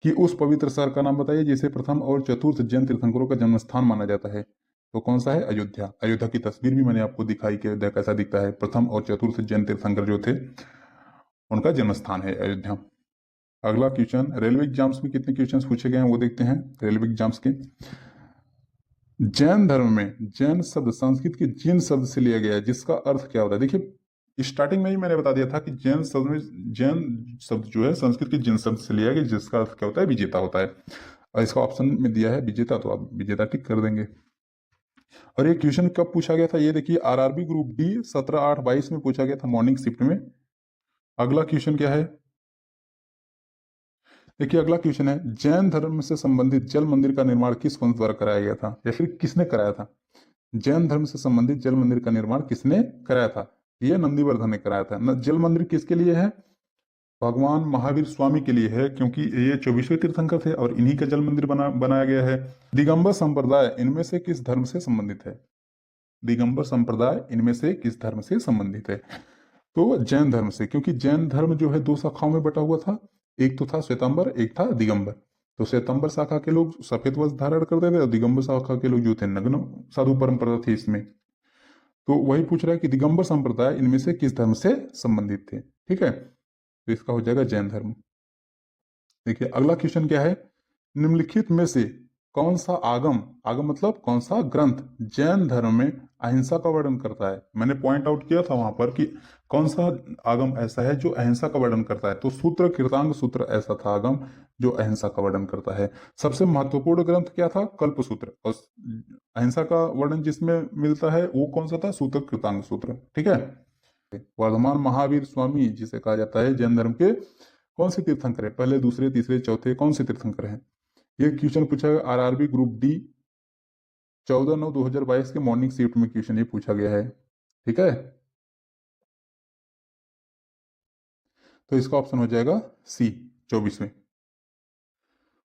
कि उस पवित्र शहर का नाम बताइए जिसे प्रथम और चतुर्थ जैन तीर्थंकरों का जन्म स्थान माना जाता है। तो कौन सा है? अयोध्या। अयोध्या की तस्वीर भी मैंने आपको दिखाई कि अयोध्या कैसा दिखता है। प्रथम और चतुर्थ जैन तीर्थंकर जो थे उनका जन्म स्थान है अयोध्या। अगला क्वेश्चन, रेलवे एग्जाम्स में कितने क्वेश्चंस पूछे गए हैं वो देखते हैं रेलवे एग्जाम्स के। जैन धर्म में जैन शब्द संस्कृत के जिन शब्द से लिया गया है, जिसका अर्थ क्या होता है? देखिए स्टार्टिंग में ही मैंने बता दिया था कि जैन शब्द में जैन शब्द जो है संस्कृत के जिन शब्द से लिया गया, जिसका अर्थ क्या होता है? विजेता होता है। और इसका ऑप्शन में दिया है विजेता, तो आप विजेता टिक कर देंगे। और ये क्वेश्चन कब पूछा गया था? ये देखिए आरआरबी ग्रुप डी 17/8/22 में पूछा गया था, मॉर्निंग शिफ्ट में। अगला क्वेश्चन क्या है? देखिए अगला क्वेश्चन है, जैन धर्म से संबंधित जल मंदिर का निर्माण किस वंश द्वारा कराया गया था, या फिर किसने कराया था? जैन धर्म से संबंधित जल मंदिर का निर्माण किसने कराया था? ये नंदीवर्धन ने कराया था। जल मंदिर किसके लिए है? भगवान महावीर स्वामी के लिए है, क्योंकि ये 24वें तीर्थंकर थे और इन्हीं का जल मंदिर बनाया गया है। दिगंबर संप्रदाय इनमें से किस धर्म से संबंधित है? दिगंबर संप्रदाय इनमें से किस धर्म से संबंधित है? तो जैन धर्म से, क्योंकि जैन धर्म जो है दो शाखाओं में बटा हुआ था, एक तो था श्वेतांबर, एक था दिगंबर। तो श्वेतांबर शाखा के लोग सफेद वस्त्र धारण करते थे और दिगंबर शाखा के लोग जो थे नग्न साधु परंपरा थी इसमें। तो वही पूछ रहा है कि दिगंबर संप्रदाय इनमें से किस धर्म से संबंधित थे। ठीक है, तो इसका हो जाएगा जैन धर्म। देखिए अगला क्वेश्चन क्या है, निम्नलिखित में से कौन सा आगम, आगम मतलब कौन सा ग्रंथ जैन धर्म में अहिंसा का वर्णन करता है? मैंने पॉइंट आउट किया था वहां पर कि कौन सा आगम ऐसा है जो अहिंसा का वर्णन करता है। तो सूत्र कृतांग सूत्र ऐसा था आगम जो अहिंसा का वर्णन करता है। सबसे महत्वपूर्ण ग्रंथ क्या था? कल्प सूत्र। और अहिंसा का वर्णन जिसमें मिलता है वो कौन सा था? सूत्र कृतांग सूत्र। ठीक है, वर्धमान महावीर स्वामी जिसे कहा जाता है जैन धर्म के कौन से तीर्थंकर है? पहले, दूसरे, तीसरे, चौथे कौन से तीर्थंकर हैं? ये क्वेश्चन पूछा गया आरआरबी ग्रुप डी 14/9/2022 के मॉर्निंग शिफ्ट में क्वेश्चन ये पूछा गया है। ठीक है, तो इसका ऑप्शन हो जाएगा सी 24वें।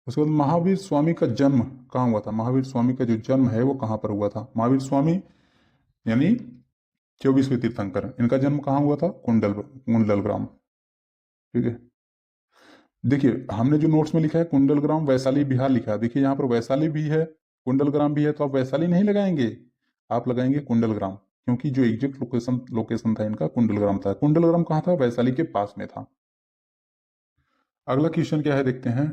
उसके बाद महावीर स्वामी का जन्म कहाँ हुआ था? महावीर स्वामी का जो जन्म है वो कहाँ पर हुआ था? महावीर स्वामी यानी 24वें तीर्थंकर, इनका जन्म कहाँ हुआ था? कुंडल ग्राम। ठीक है, देखिए हमने जो नोट्स में लिखा है कुंडल ग्राम वैशाली बिहार लिखा है। देखिए यहाँ पर वैशाली भी है, कुंडल ग्राम भी है, तो आप वैशाली नहीं लगाएंगे, आप लगाएंगे कुंडल ग्राम, क्योंकि जो एग्जैक्ट लोकेशन था इनका कुंडल ग्राम था। कुंडल ग्राम कहाँ था? वैशाली के पास में था। अगला क्वेश्चन क्या है देखते हैं,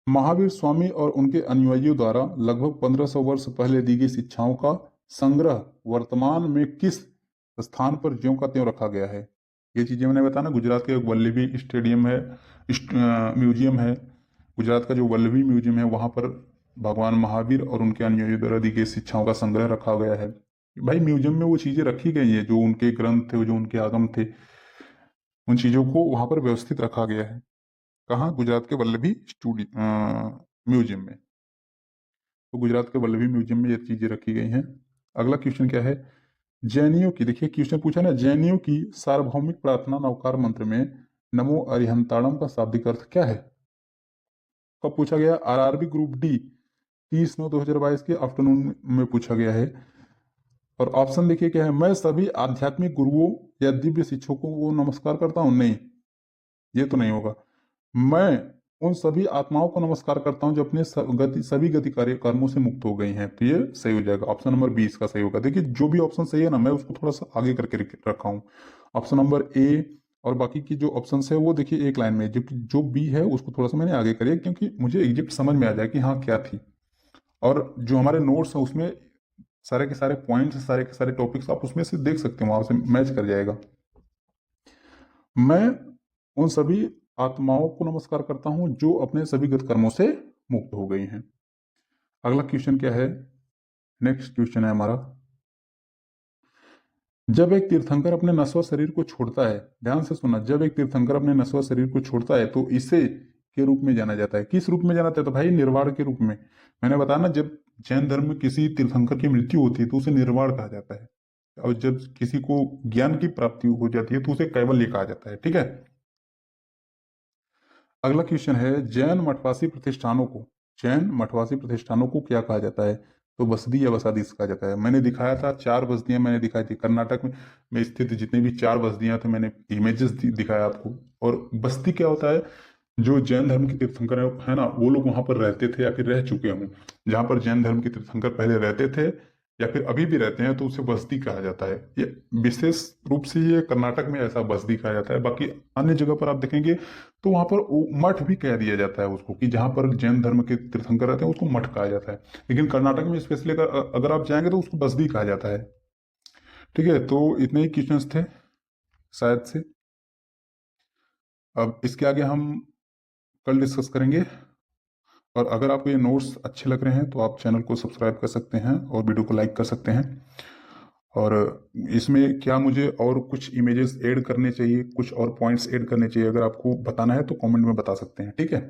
महावीर स्वामी और उनके अनुयायियों द्वारा लगभग 1500 वर्ष पहले दी गई शिक्षाओं का संग्रह वर्तमान में किस स्थान पर ज्यों का त्यों रखा गया है? ये चीजें मैंने बताया ना, गुजरात के एक वल्लभी स्टेडियम है, म्यूजियम है, गुजरात का जो वल्लभी म्यूजियम है वहां पर भगवान महावीर और उनके अनुयायियों द्वारा दी गई शिक्षाओं का संग्रह रखा गया है। भाई म्यूजियम में वो चीजें रखी गई है जो उनके ग्रंथ थे, जो उनके आगम थे, उन चीजों को वहां पर व्यवस्थित रखा गया है। कहाँ? गुजरात के वल्लभी म्यूजियम में। तो गुजरात के वल्लभी म्यूजियम में ये चीजें रखी गई हैं। अगला क्वेश्चन क्या है, जैनियों की, देखिए क्वेश्चन पूछा ना, जैनियों की सार्वभौमिक प्रार्थना नवकार मंत्र में नमो अरिहंताणम का शाब्दिक अर्थ क्या है? कब पूछा गया? आरआरबी ग्रुप डी 30/9/2022 के आफ्टरनून में पूछा गया है। और ऑप्शन देखिए क्या है, मैं सभी आध्यात्मिक गुरुओं या दिव्य शिक्षकों को नमस्कार करता हूं। नहीं, ये तो नहीं होगा। मैं उन सभी आत्माओं को नमस्कार करता हूं जो अपने सभी गति कार्य कर्मों से मुक्त हो गई हैं। तो ये सही हो जाएगा, ऑप्शन नंबर 20 का सही होगा। देखिए जो भी ऑप्शन सही है ना, मैं उसको थोड़ा सा आगे करके रखा हूँ। ऑप्शन नंबर ए और बाकी की जो ऑप्शन है वो देखिए एक लाइन में, जबकि जो बी है उसको थोड़ा सा मैंने आगे करिए, क्योंकि मुझे एग्जैक्ट समझ में आ जाए कि हाँ क्या थी। और जो हमारे नोट्स हैं उसमें सारे के सारे पॉइंट्स, सारे के सारे टॉपिक्स आप उसमें से देख सकते हो, वहां से मैच कर जाएगा। मैं उन सभी आत्माओं को नमस्कार करता हूं जो अपने सभी गत कर्मों से मुक्त हो गई हैं। अगला क्वेश्चन क्या है, नेक्स्ट क्वेश्चन है हमारा, जब एक तीर्थंकर अपने नश्वर शरीर को छोड़ता है, ध्यान से सुनना, जब एक तीर्थंकर अपने नश्वर शरीर को छोड़ता है तो इसे के रूप में जाना जाता है। किस रूप में जाना जाता है? तो भाई निर्वाण के रूप में। मैंने बताया ना, जब जैन धर्म में किसी तीर्थंकर की मृत्यु होती है तो उसे निर्वाण कहा जाता है, और जब किसी को ज्ञान की प्राप्ति हो जाती है तो उसे कैवल्य कहा जाता है। ठीक है, अगला क्वेश्चन है, जैन मठवासी प्रतिष्ठानों को क्या कहा जाता है? तो बसदी या बसादी कहा जाता है। मैंने दिखाया था 4 बस्तियां मैंने दिखाई थी कर्नाटक में स्थित जितनी भी 4 बस्तियां थे, मैंने इमेजेस दिखाया आपको। और बस्ती क्या होता है? जो जैन धर्म के तीर्थंकर है ना, वो लोग वहां पर रहते थे या फिर रह चुके हों। जहां पर जैन धर्म के तीर्थंकर पहले रहते थे या फिर अभी भी रहते हैं तो उसे बस्ती कहा जाता है। ये विशेष रूप से ये कर्नाटक में ऐसा बस्ती कहा जाता है। बाकी अन्य जगह पर आप देखेंगे तो वहां पर मठ भी कह दिया जाता है उसको, कि जहां पर जैन धर्म के तीर्थंकर रहते हैं उसको मठ कहा जाता है। लेकिन कर्नाटक में स्पेशली अगर अगर आप जाएंगे तो उसको बस्ती कहा जाता है। ठीक है, तो इतने ही क्वेश्चंस थे शायद से। अब इसके आगे हम कल डिस्कस करेंगे। और अगर आपको ये नोट्स अच्छे लग रहे हैं तो आप चैनल को सब्सक्राइब कर सकते हैं और वीडियो को लाइक कर सकते हैं। और इसमें क्या मुझे और कुछ इमेजेस ऐड करने चाहिए, कुछ और पॉइंट्स ऐड करने चाहिए, अगर आपको बताना है तो कमेंट में बता सकते हैं। ठीक है।